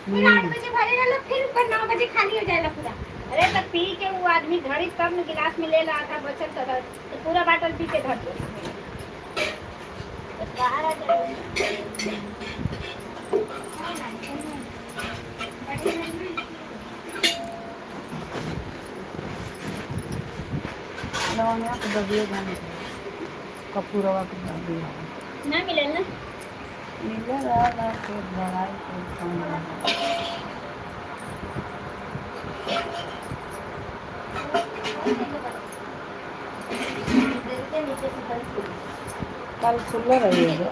फिर 8 बजे भरेगा लो, फिर ऊपर 9 बजे खाली हो जाएगा पूरा। अरे तो पी के वो आदमी घड़ी तब में गिलास में ले रहा था, बचल था तो पूरा बाटल पी के धर दो। बस बाहर आ जाओ। लवंगिया के दबिए जाने कपूरवा के दबिए ना मिले ना मिलेगा ना फिर दवाई के कम कल खुला रहिएगा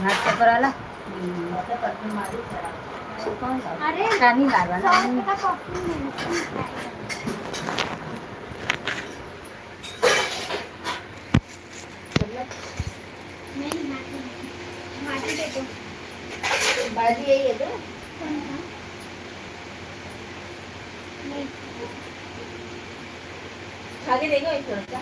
हाथ से पराला अरे रानी लाल वाला बाजी यही है तो खाली देगा एक थोड़ा सा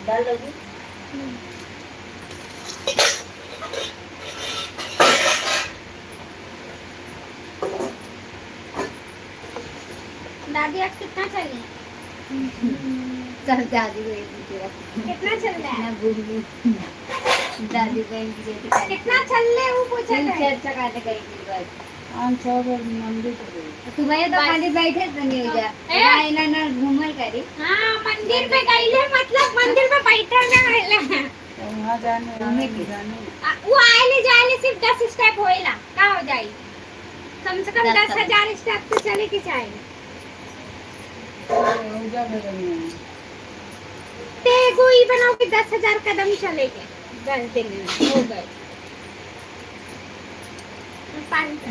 डाल दोगी दादी आज कितना चाहिए चल दादी को कितना चल रहा है दादी को कितना चल रहे वो पूछा था अच्छा खाते करेगी बस 5-6 बजे मंदिर को तुम्हें तो खाली बैठे तो नहीं हो जा आईना ना घूमल करी हाँ मंदिर पे गईले मतलब मंदिर पे बैठा ना आइला वहाँ जाने वो आइले जाइले सिर्फ 10 स्टेप होइला का हो जाई कम से कम 10,000 स्टेप तो चले के चाहिए ते गोई बनाओ कि 10,000 कदम चलेंगे 10 दिन में हो गए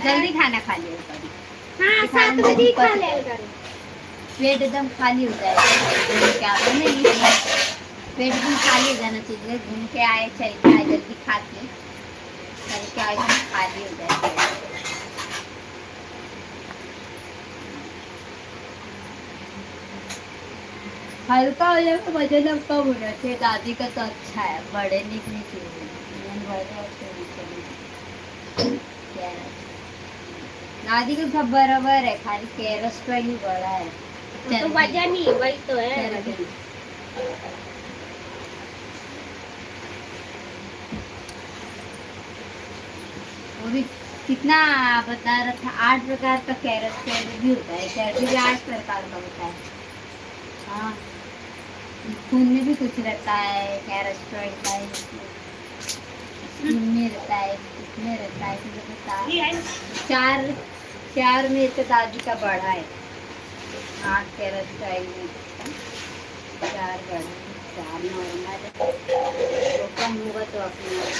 जल्दी खाना खा लियो कभी हाँ 7 बजे ही खा ले करो पेट एकदम खाली हो जाएगा क्या नहीं पेट एकदम खाली हो जाना चाहिए घूम के आए चल के आए जल्दी खा के चल के आए खाली हो जाएगा हल्का हो जाए तो वजन अब कम होना चाहिए दादी का तो अच्छा है बड़े निकलने चाहिए दादी का सब बराबर है खाली कैरेस्ट्रॉल ही बड़ा है तो वजन ही वही तो है वो भी कितना बता रहा था 8 प्रकार का कैरेस्ट्रॉल भी होता है चर्बी भी 8 प्रकार का होता है हाँ खून में भी कुछ रहता है कैरेस्ट्रॉल का खून में रहता है इसमें रहता है चार चार में तो दादी का बड़ा है 8 कैरेस्ट्रॉल में 4 बड़ा 4 नॉर्मल तो कम होगा तो अपने आप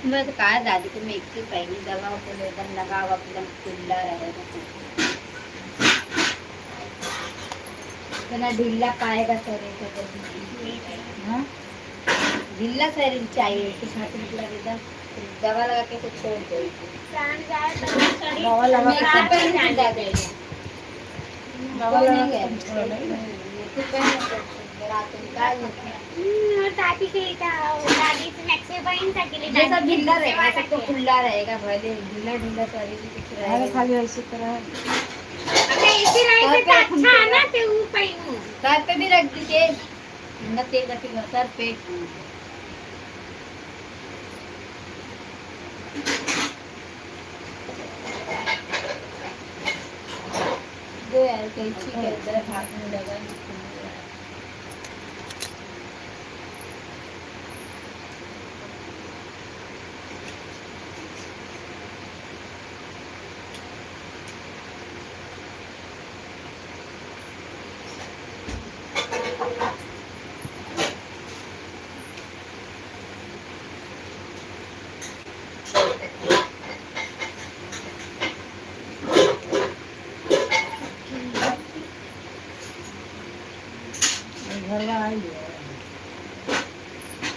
मैं तो कहा दादी को मैं एक ही पहली दवा को एकदम लगा हुआ एकदम खुला रहेगा इतना ढीला पाएगा शरीर हाँ ढीला शरीर चाहिए मतलब एकदम दवा लगा के कुछ छोड़ दो दवा लगा के दादी के दादी से मैक्से बहन था के लिए ये सब ढीला रहेगा सब तो खुला रहेगा भले ढीला ढीला शरीर कुछ रहेगा खाली ऐसी तरह अबे इसी रहे से अच्छा ना ते वो पहनू सर पे भी रख दीजिए न तेल रखिएगा सर पे दो यार कैंची के अंदर हाथ में लगा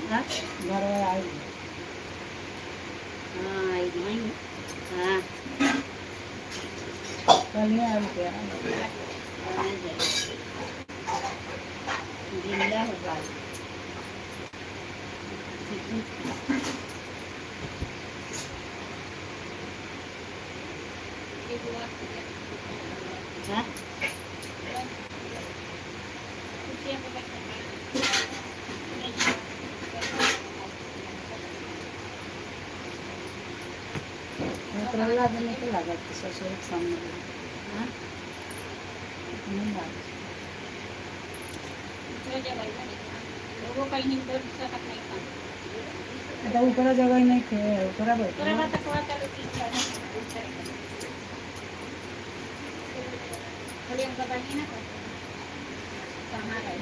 हाँ घर में आई हाँ आई नहीं हाँ कल ही आई क्या आना जाए जिंदा होगा हाँ प्रहलाद ने क्या लगा कि ससुर के सामने हाँ नहीं बात लोगों का ही बोल सकत नहीं था तो ऊपर जगह ही नहीं थे ऊपर बैठे पूरा बात को चलो ठीक है थोड़ी हमको बनी ना कहाँ गए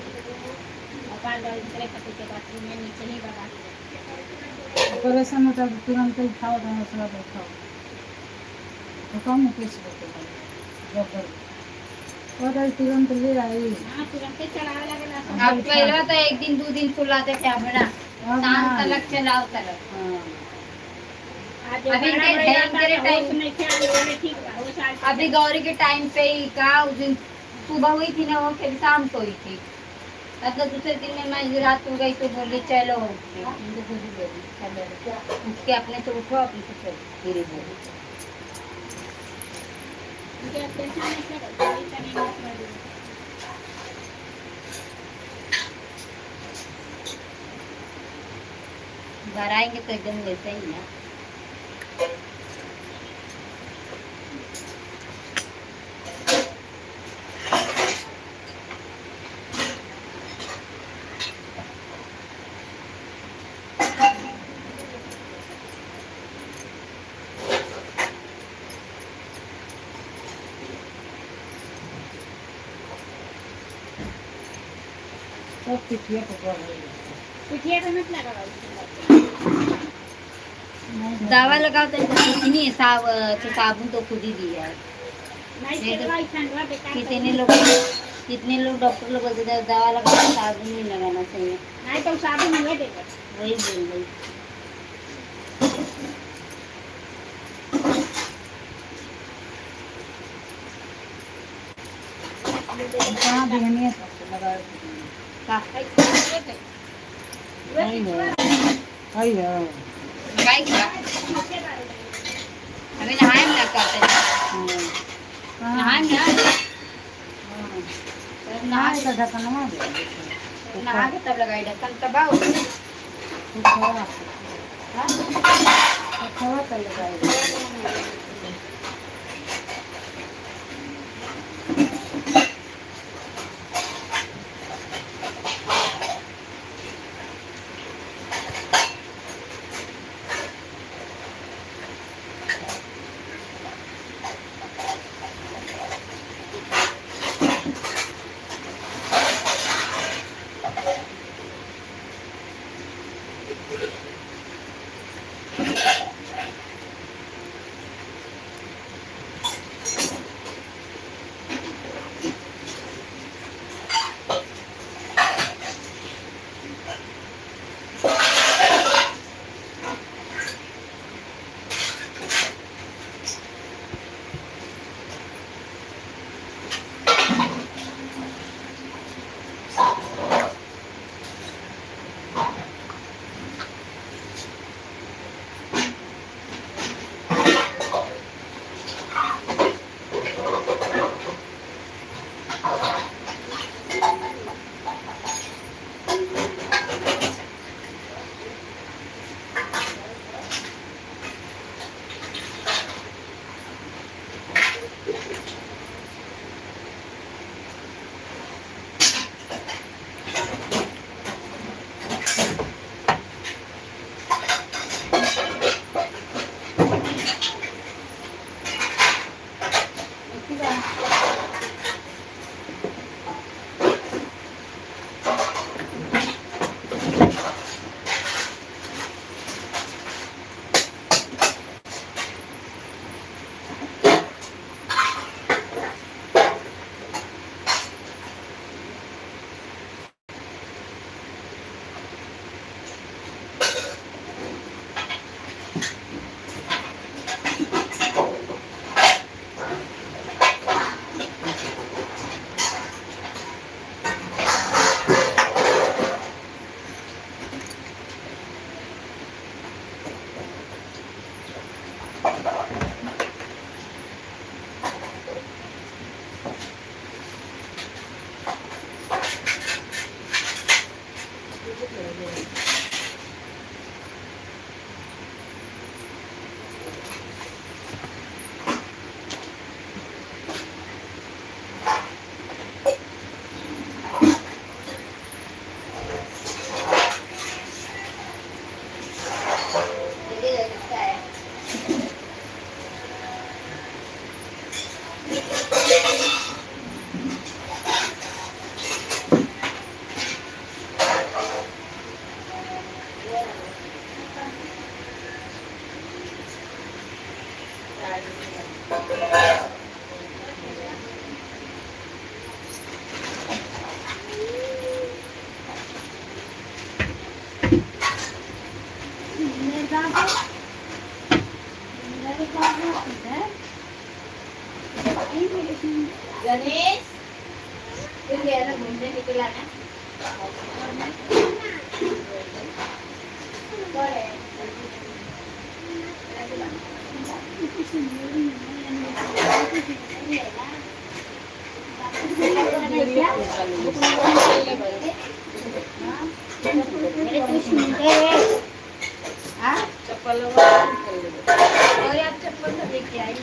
मोबाइल और दूसरे पति के बाथरूम में नीचे ही बना ऑपरेशन होता है तुरंत उठाओ तो हौसला उठाओ तो कम कैसे होते जब और तुरंत ले आई हाँ तुरंत ही चलावे लगेला सब। अब पहले तो एक दिन दो दिन चलाते थे अपना शाम तलक चलाओ तलक हाँ आज अभी बारह इनके बजे टाइम आता के है, टाइम- होश नहीं थे, आज बोले ठीक बा, होश आज अभी गौरी के टाइम पे ही कहा उस दिन सुबह हुई थी ना वो फिर शाम को हुई थी मतलब दूसरे दिन में मैं रात हो गई तो बोली चलो उनको खुद ही बोली चलो उसके अपने से उठो अपने से चलो धीरे धीरे उनके ऑपरेशन में क्या करते हैं, इतना नहीं मत मारो। घर आएंगे तो एकदम वैसे ही ना सब पिटिया पकड़ रही पिटिया पे मत लगाओ उसको। है दवा लगाओ तो कितनी साबुन तो खुद ही दिया है नहीं नहीं तो- चलवा ठंडवा बेकार कितने लोग डॉक्टर लोग बोलते थे दवा लगाओ तो साबुन नहीं लगाना चाहिए नहीं तो साबुन नहीं देगा वही बोल रही कहाँ बिहनिया लगा का आई है आई है गाय का अभी नहाए ना करते नहाए ना नहा का ढक्कनवा दे नहा के तब लगाई ढक्कन तब आओ खवा कर लगाई गणेश फिर गया ना घूमने निकला ना चप्पल और यार चप्पल तो लेके आई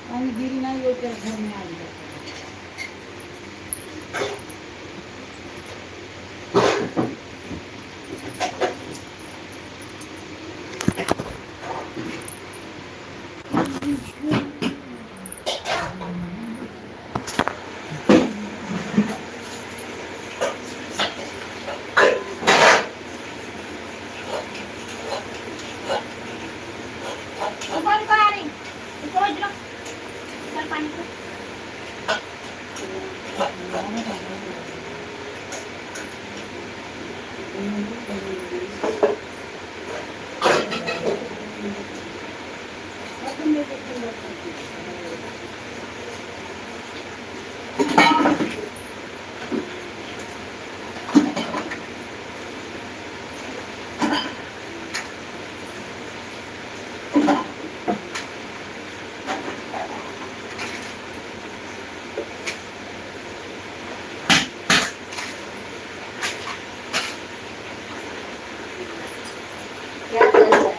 पानी गिरी नहीं हो तेरे घर में आ गया ऊपर को आ रही ऊपर उठ लो चल पानी को क्या चल रहा है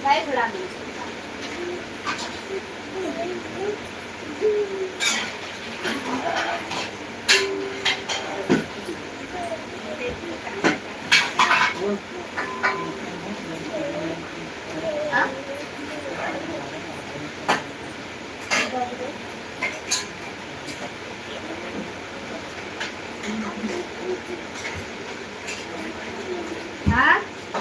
भाई थोड़ा हाँ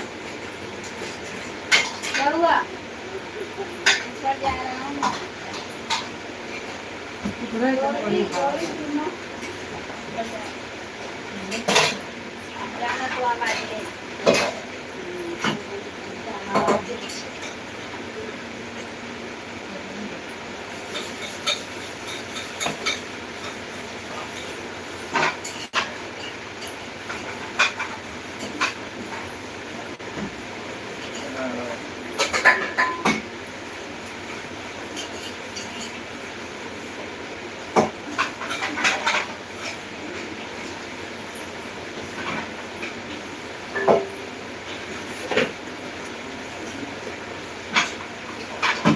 गौरी गौरी सुनो जाना तो आप आइए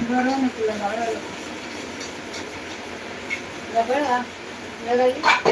गरम लगाओ रगड़ा रगड़ी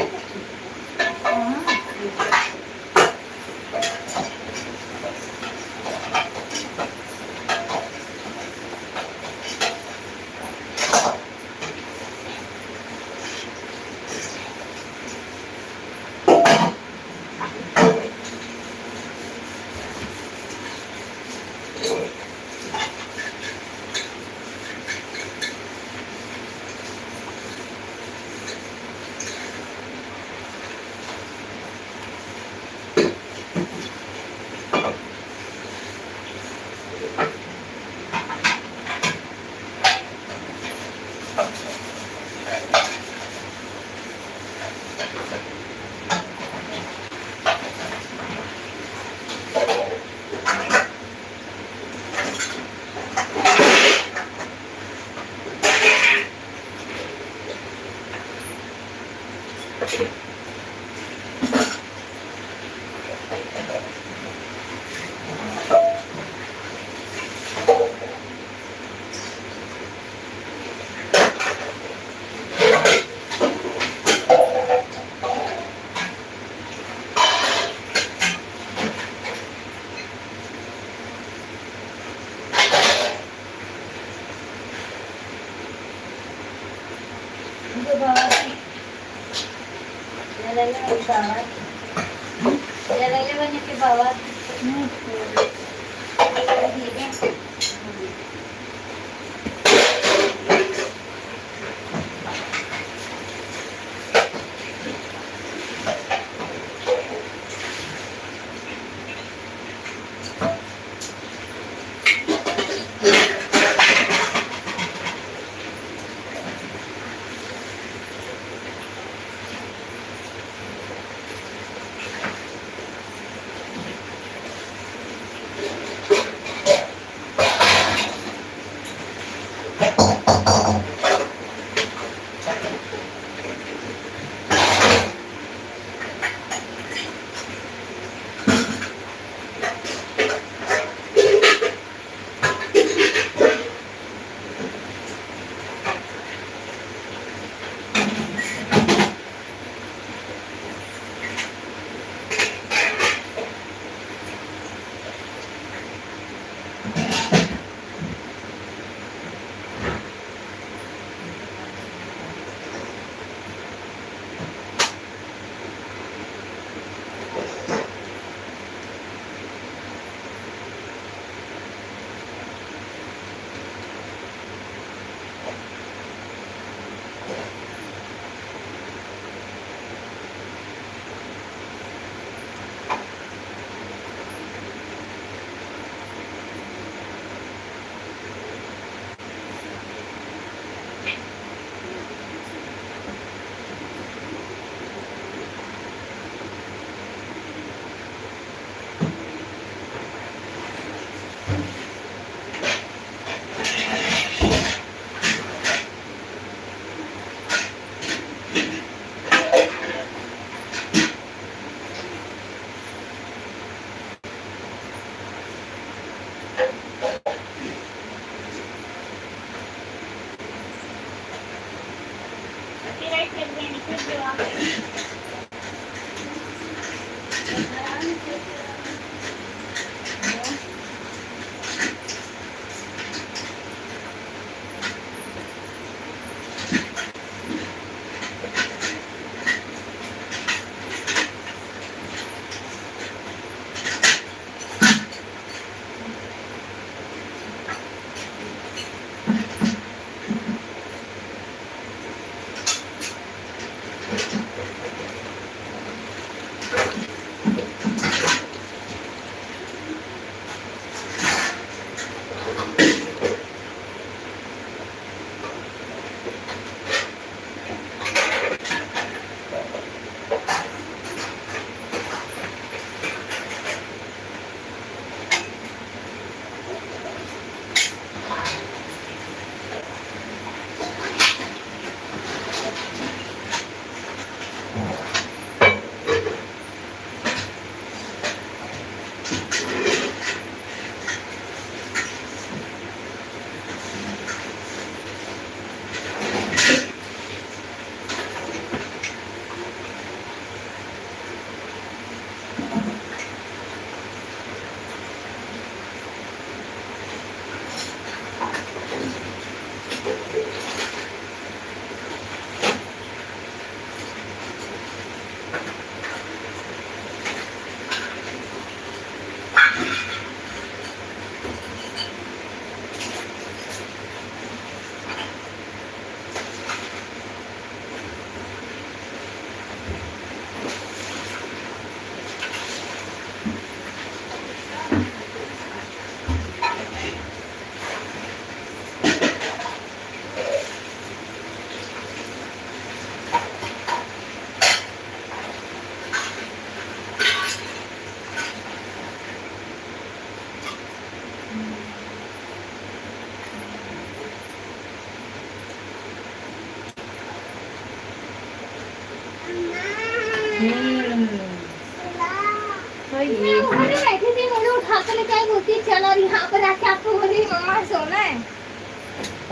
कोई मैं नहीं। वहाँ पे बैठी थी, मुझे उठा कर लेके आई, बोलती है चल, और यहाँ पर आके आपको बोल रही मम्मा सोना है,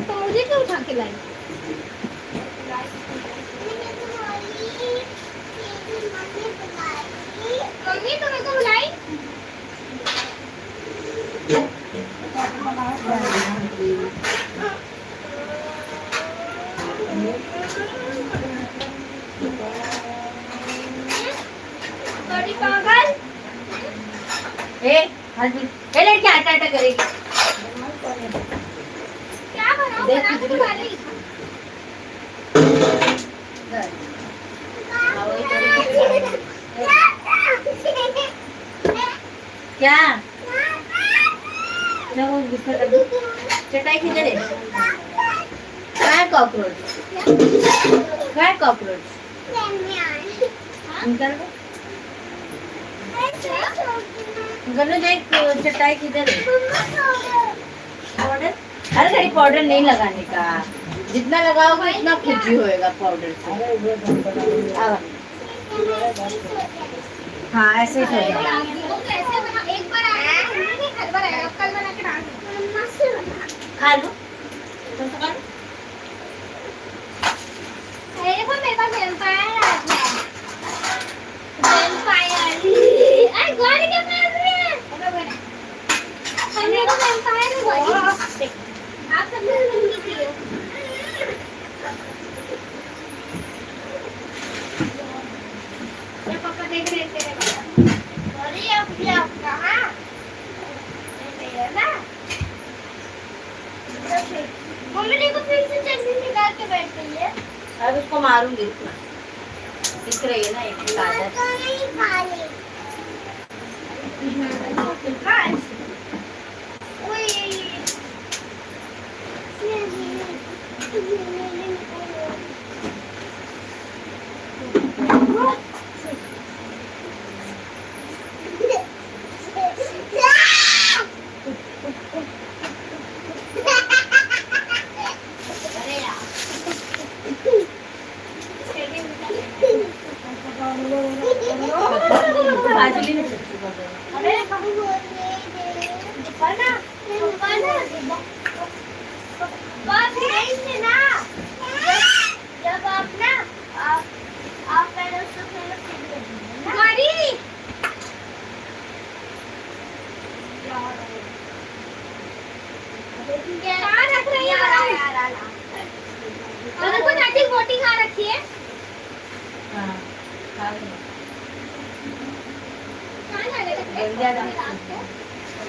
तो मुझे क्यों उठा के लाई? मम्मी तो मेरे को बुलाई। बड़ी पागल। ए लड़की आटा आटा करेगी। क्या बनाऊं? देख बना किधर- तो वाली। क्या चलो बिस्तर कर दो। चटाई किधर है? कहाँ है कॉकरोच? कहाँ है कॉकरोच? निकाल दो। गन्नू देख चटाई किधर है? पाउडर? अरे घड़ी पाउडर नहीं लगाने का, जितना लगाओगे उतना खुजी होएगा पाउडर से। हाँ हाँ ऐसे ही हो जाएगा। कैसे बना? एक बार आया, हर बार आया, कल बना के डाल दो। खा लो तो खा लो। देखो मेरे पास वेम्पायर आ गया। वेम्पायर। अरे गाड़ी क्या मार रही है? हमने तो वेम्पायर है गाड़ी। आप सब लोग नहीं किए। ये पापा देख रहे थे तेरे। अरे अब क्या कहाँ? ये ना। मम्मी ने को फिर से चटनी निकाल के बैठ गई है। अब उसको मारूंगी इतना दिख रही है ना एक आदत। बाजली में सब्जी कर दो। अरे बना बात है इसमें ना, जब आप ना आप पहले उसको पहले गाड़ी कहाँ रख रही है? तो कुछ अच्छी बोटी खा रखी है। हाँ खा लो। कहाँ जाने लगे? जल्दी आ जाओ।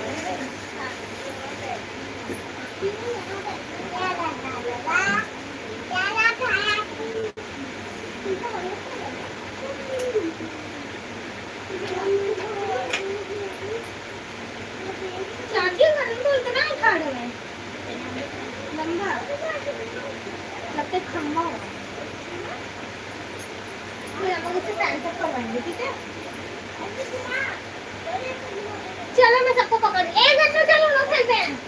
चाची का रंग तो इतना ही ठाड़ है, लंबा, लगता है खम्बा हो। फिर हम लोग उसे कैंसर करवाएंगे, ठीक है? चलो मैं सबको पकड़, एक घंटे चलो लोग खेलते हैं।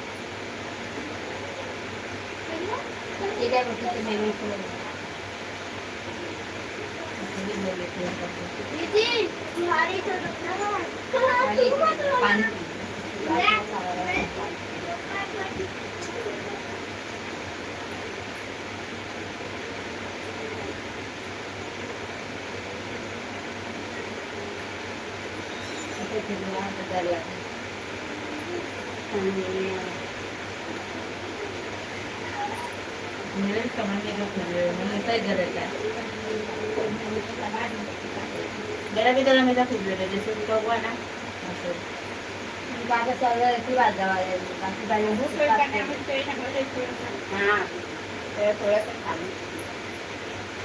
ये क्या बोलते थे मेरे को? दीदी तुम्हारी तो पानी मेरे समझ में जो खुल रहे हैं ऐसा ही गलत है। मेरा भी गला मेरा खुल रहा है जैसे उसका हुआ ना ऐसे। बात चल रहा है की बात दवा है बाकी बात हाँ थोड़ा सा खा लो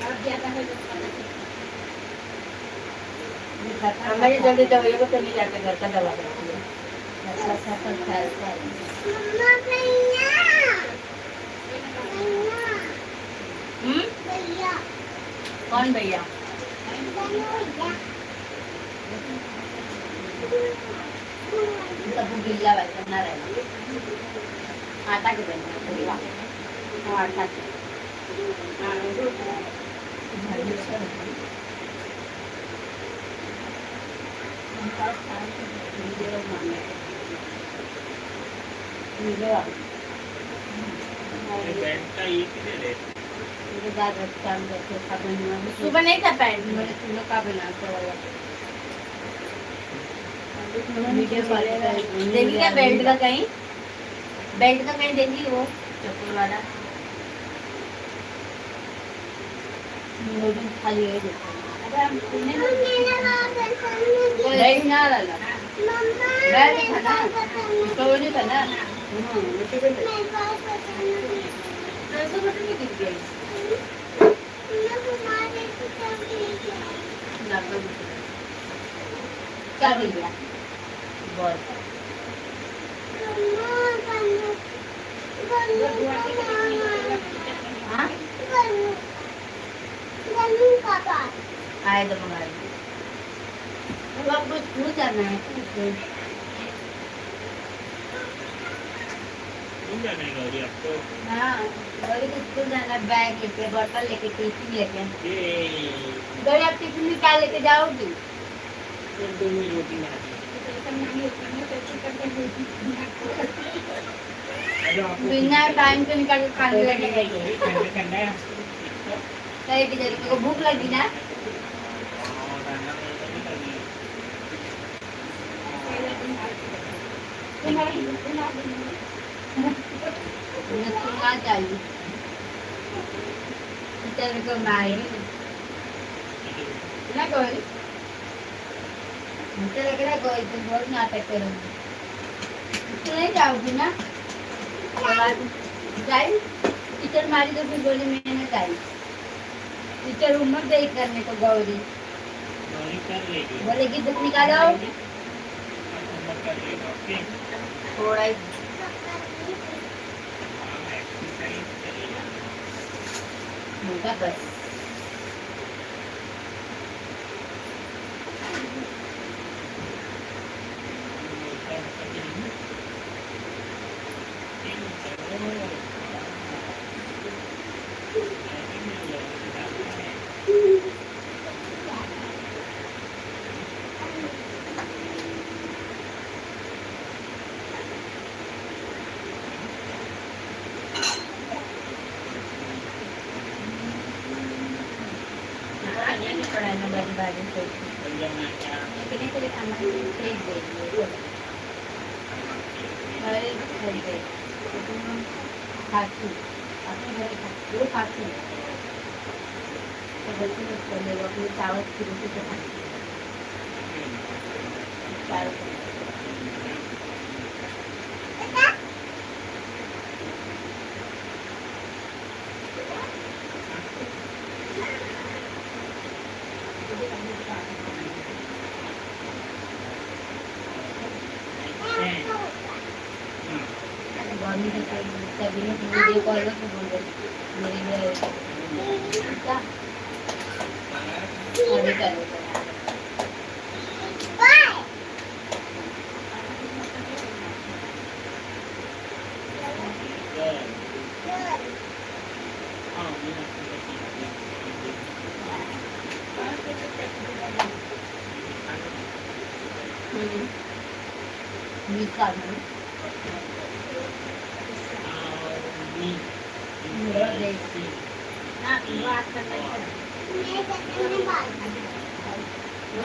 और ज्यादा हो हमारी जल्दी दवाइयों को तो नहीं जाते घर का दवा करती है। मम्मा भैया कौन भैया? सब गिल्ला वैसा ना रहना आटा के देना आटा के सुबह नहीं था पैंट मैंने सुबह का बना देंगी क्या बेल्ट का कहीं देंगी वो चप्पल वाला खाली है बेल्ट ना वाला बेल्ट था ना तो नहीं था ना क्या दे दिया बहुत हाँ आए तो मंगा लीजिए अब आपको स्कूल जाना है हाँ गौरी को स्कूल जाना है बैग लेके बोतल लेके टिफिन लेके गौरी आप टिफिन में क्या लेके जाओगी बिना टाइम पे निकाल के खाने लगेगा सही की जरूरत को भूख लगी ना सुनना चाहिए टीचर को मारे ना कोई मुझे लग रहा है कोई तुम बहुत नाटक करोगी तो नहीं जाओगी ना जाए टीचर मारी तो फिर बोली मैंने जाई टीचर होमवर्क दे करने को गौरी बोलेगी बुक निकालो थोड़ा ही होगा बस पढ़ाना बड़ी बारी से कितने के लिए खाना एक दे दिए अरे खरीदे खाती अपने घर खाती वो खाती तो बच्चे लोग कर ले अपने चावल की रोटी से खाती चावल सभी ने वीडियो कॉल में बोल रहे मेरे लिए क्या अभी करो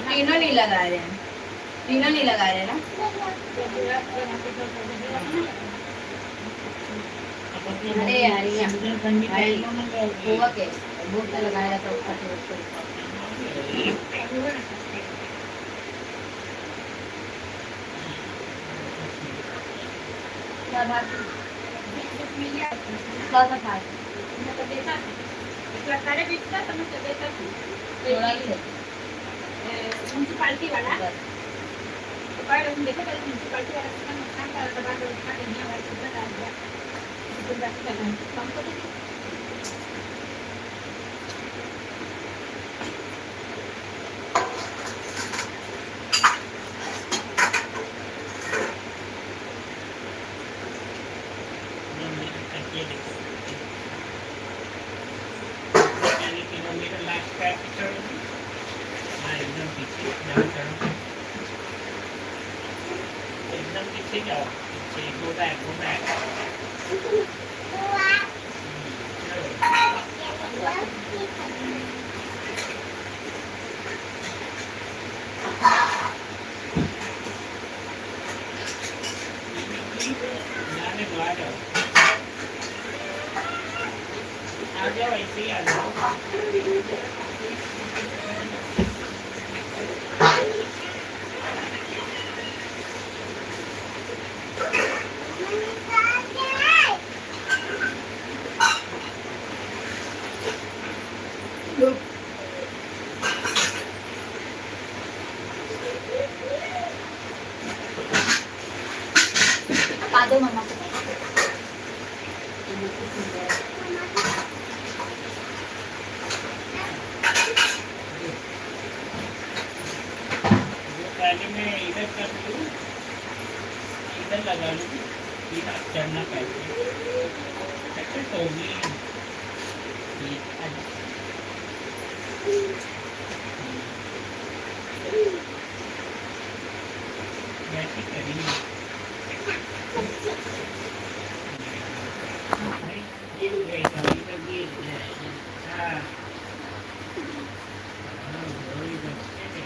तीनों नहीं लगा रहे हैं तीनों नहीं लगा रहे ना अरे यार भाई हुआ के भूख लगाया तो म्यूनसिपालिटी वाला तो पर हम देखो पहले म्यूनसिपालिटी वाला कितना नुकसान कर रहा है उठा के नहीं हमारे सुबह डाल दिया तो बात करना है हमको तो एकदम पीछे जाओ, पीछे गो बैक, गो बैक। आ जाओ ऐसे ही आ जाओ। पा दो मम्मा को। पहले मैं इधर कर लूँ, इधर लगा लूँ, फिर आप चढ़ना कैसे? सक्सेस होगी। ये आ जाओ। वैसे करेंगे। गिर गई तो इधर गिर जाएगी। हाँ। वही बच्चे ने।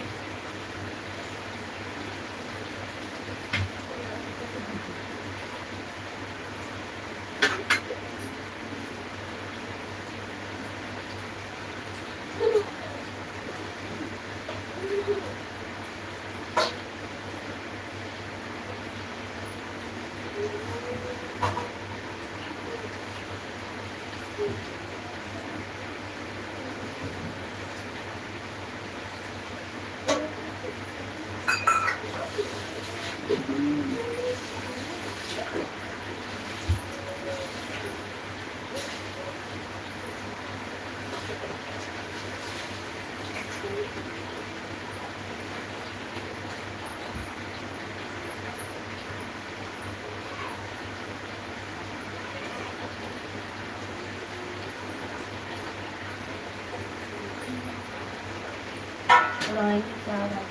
Rồi, chào bạn.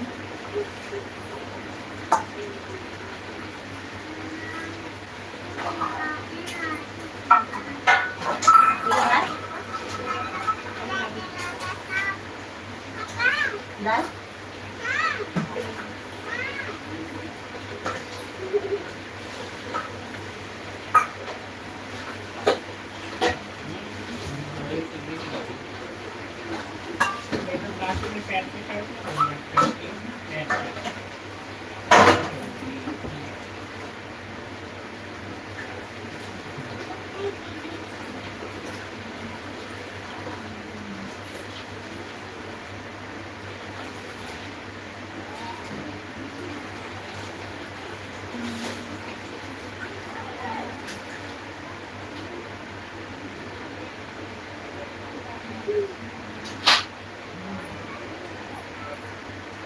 Đấy.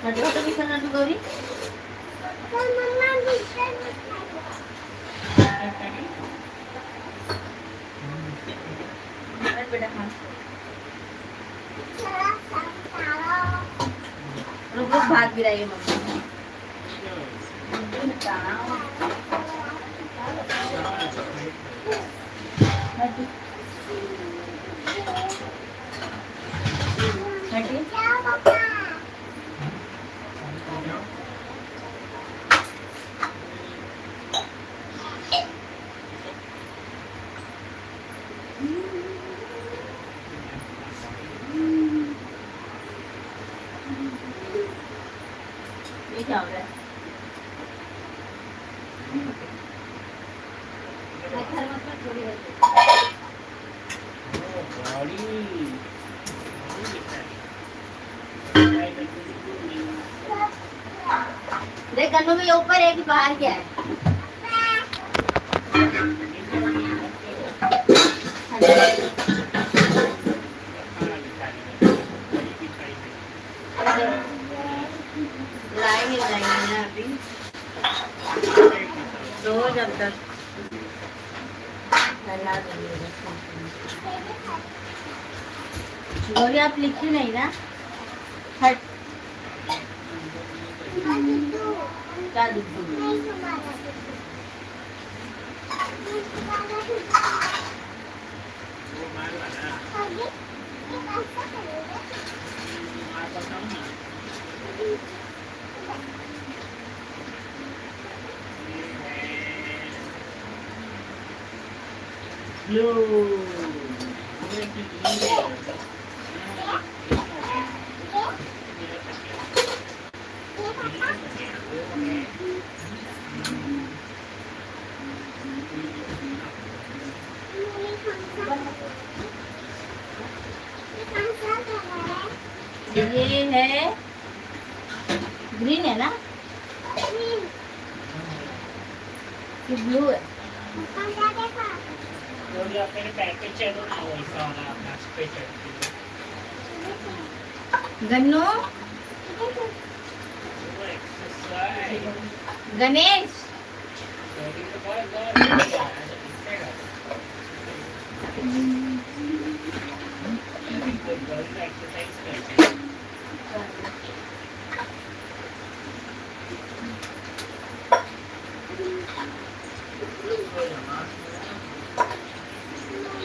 Nanti waktu bisa nanti Gauri? Beda kan? Lu भात गिराइए मम्मी। ये क्या हो रहा है? घर में थोड़ी देख गन्नू में ये ऊपर है कि बाहर क्या है? लाएंगे ना अभी रोज अब तक गौरी आप लिखी नहीं ना? हट क्या लिखूं? वो मार वाला मार बताओ ना। ब्लू ये है ग्रीन है ना? ये ब्लू है। अपने पैकेज चलो ना वैसा वाला अपना स्पेशल गन्नू, वो एक्सरसाइज गणेश,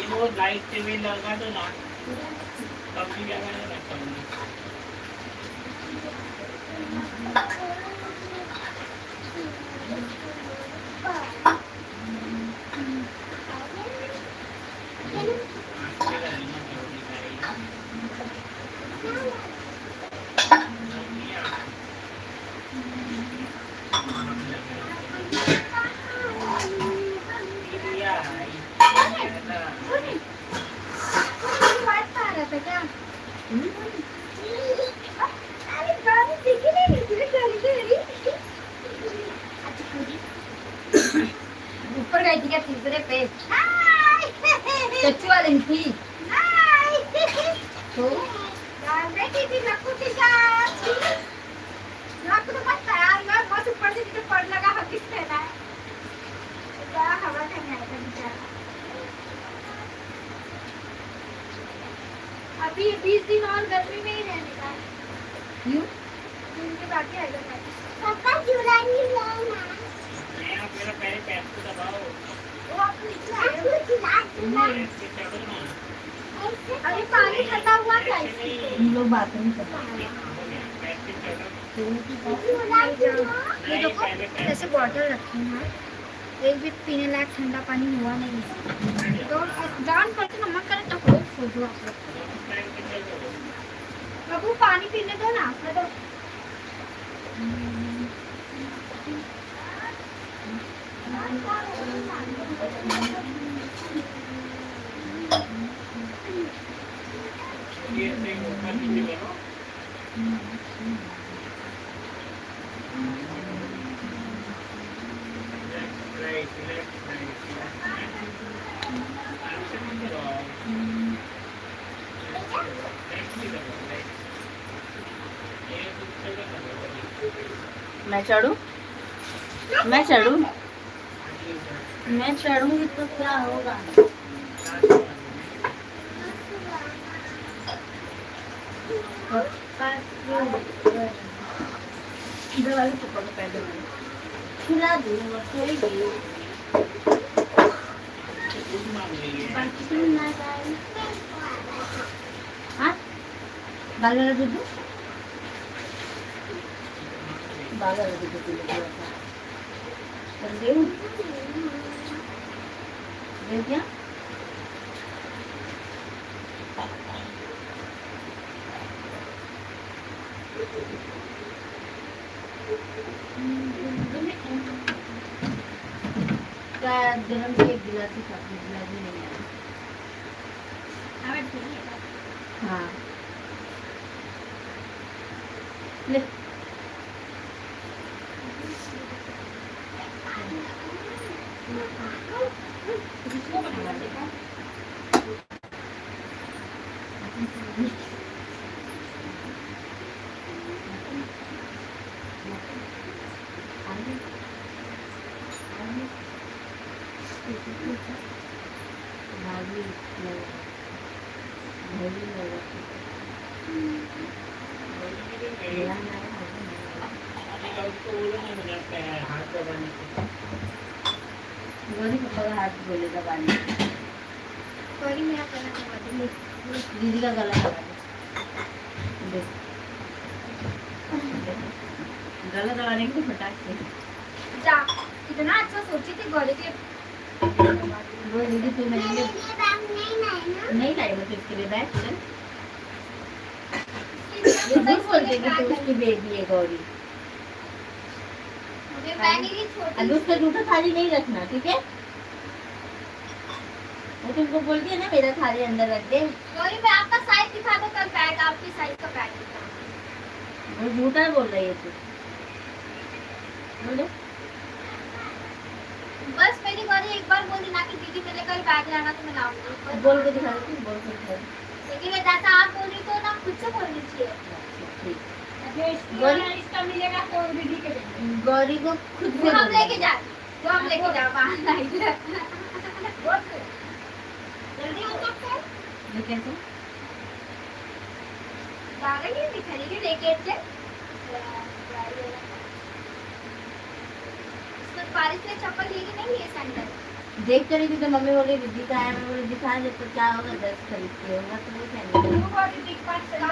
वो लाइट टीवी लगा दो ना कभी लगा ना कभी ऊपर गई थी क्या तीसरे पे? कच्ची वाली थी तो अभी 20 दिन और गर्मी में ही रहने का है। क्यों? उनके बाकी आएगा पापा जुलाई में लेना मेरा पहले पैर को दबाओ वो आपको इतना अरे पानी ठंडा हुआ क्या हम लोग बात नहीं कर ये देखो जैसे बॉटल रखी है एक भी पीने लायक ठंडा पानी हुआ नहीं तो जान पर के नमक करे तो खूब सोचो आप लोग प्रभु पानी पीने दो ना मैं तो ये से ऊपर नीचे करो राइट लेफ्ट मैं चढ़ूं? मैं चढ़ूं? मैं चढ़ूंगी तो क्या होगा? इधर वाले पकड़ो पैदल खिला दूंगा कोई भी हाँ बाल वाला दूध बाल वाला दूध दे क्या गरम से एक गिलास ही खाती गिलास भी नहीं आया हाँ ले उसको बोलो ना मेरा पैर हाथ दबाने को। गौरी पापा का हाथ बोले दबाने। सॉरी मेरा गला दबा दे। दीदी का गला दबा दे। देख। गला दबाने की फटाक से। जा इतना अच्छा सोची थी गौरी के। वो दीदी तू मेरे लिए नहीं लाई वो इसके लिए बैग चल। ये झूठ बोलते कि तू उसकी बेबी है गौरी। मुझे बैग ही छोटी। अब उसका जूठा थाली नहीं रखना ठीक है। वो तुमको बोलती है ना मेरा थाली अंदर रख दे। गौरी मैं आपका साइज दिखा दो कल बैग आपकी साइज का बैग दिखा। वो झूठा बोल रही है तू। बोलो बस मेरी गौरी एक बार बोली ना कि दीदी मेरे कल बैग लाना तो मैं लाऊंगी। बस बोल के दिखा दो बोल के दिखा दो। लेकिन ये जैसा आप बोल रही तो ना खुद से बोलनी चाहिए। ठीक गौरी इसका मिलेगा तो दीदी के देंगे। गौरी को खुद से वो हम बोलना। लेके जा। वो हम लेके जा बाहर लाइट। जल्दी उठो फिर। ये कैसे पागल है दिखाई के लेके चल। इसमें बारिश में चप्पल लेगी नहीं ये सैंडल। देख कर रही थी तो मम्मी बोली दीदी का है मैं बोली दिखा दे तो क्या होगा 10 खरीद के होगा तो वो क्या नहीं वो बॉडी दिख पास चला